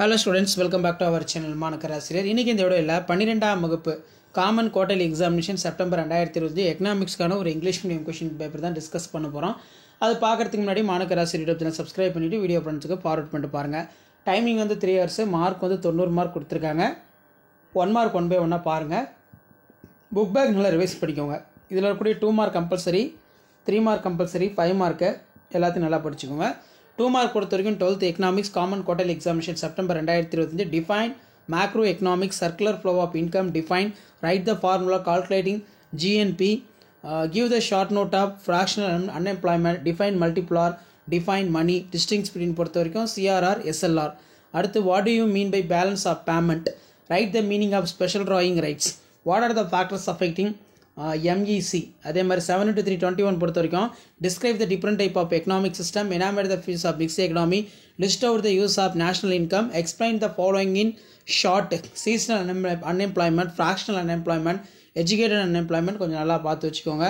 Hello students, welcome back to our channel மாணக்கராசிரியர். இன்னைக்கு இந்த வீடியோல 12ஆம் வகுப்பு காமன் குவார்ட்டர்லி எக்ஸாமினேஷன் செப்டம்பர் 2020 எகனாமிக்ஸ்க்கான ஒரு இங்கிலீஷ் மீடியம் क्वेश्चन பேப்பர் தான் டிஸ்கஸ் பண்ண போறோம். அது பார்க்கிறதுக்கு முன்னாடி மாணக்கராசிரியர் யூடியூப் சேனல் சப்ஸ்கிரைப் பண்ணிட்டு வீடியோ ஃப்ரெண்ட்ஸ்க்கு ஃபார்வர்ட் பண்ணிட்டு பாருங்க. டைமிங் வந்து 3 hours, மார்க் வந்து 90 மார்க் கொடுத்திருக்காங்க. 1 மார்க் 1 by 1 பாருங்க. புக் பேக் நல்லா ரிவைஸ் பண்ணிக்கோங்க. இதுல இருக்கக்கூடிய 2 mark compulsory, 3 mark compulsory, 5 mark எல்லாத்தையும் நல்லா படிச்சுக்கோங்க. 2 மார்க் பொறுத்த வரைக்கும் 12th economics common quarterly examination September 2025 define macro economics circular flow of income define write the formula calculating GNP give the short note of fractional unemployment define multiplier define money distinguish between பொறுத்த வரைக்கும் CRR SLR. அடுத்து what do you mean by balance of payment write the meaning of special drawing rights what are the factors affecting MEC. அதே மாதிரி 7 to 321 பொறுத்த வரைக்கும் describe the different type of economic system enumerate the fields of mixed economy list out the use of national income explain the following in short seasonal unemployment fractional unemployment educated unemployment கொஞ்சம் நல்லா பார்த்து வச்சுக்கோங்க.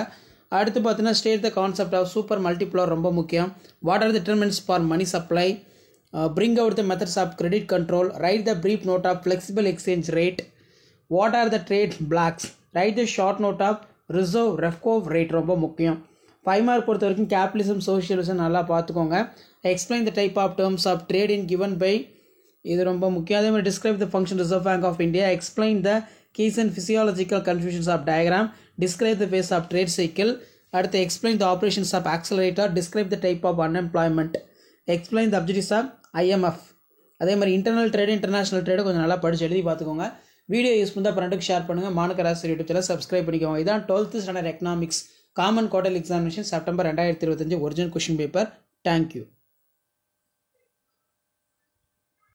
அடுத்து பார்த்தீங்கன்னா state the concept of super multiplier ரொம்ப முக்கியம். What are the determinants for money supply bring out the methods of credit control write the brief note of flexible exchange rate what are the trade blocks write the short note of reserve repo rate ரொம்ப முக்கியம். 5 mark பொறுத்த வரைக்கும் capitalism socialism நல்லா பார்த்துக்கோங்க. Explain the type of terms of trade in given by இது ரொம்ப முக்கியம். அதே மாதிரி describe the function reserve bank of India explain the keys and physiological confusions of diagram describe the phase of trade cycle. அடுத்து explain the operations of accelerator describe the type of unemployment explain the objectives of IMF. அதே மாதிரி internal trade international trade கொஞ்சம் நல்லா படித்து எழுதி பார்த்துக்கோங்க. Video use பண்ணால் ஃப்ரெண்டுக்கு ஷேர் பண்ணுங்கள். மாணக்கராசிரியர் யூடியூப் சேனல் சப்ஸ்கிரைப் பண்ணிக்கோங்க. இதான் 12th standard economics common quarterly examination September 2025 original question paper. Thank you.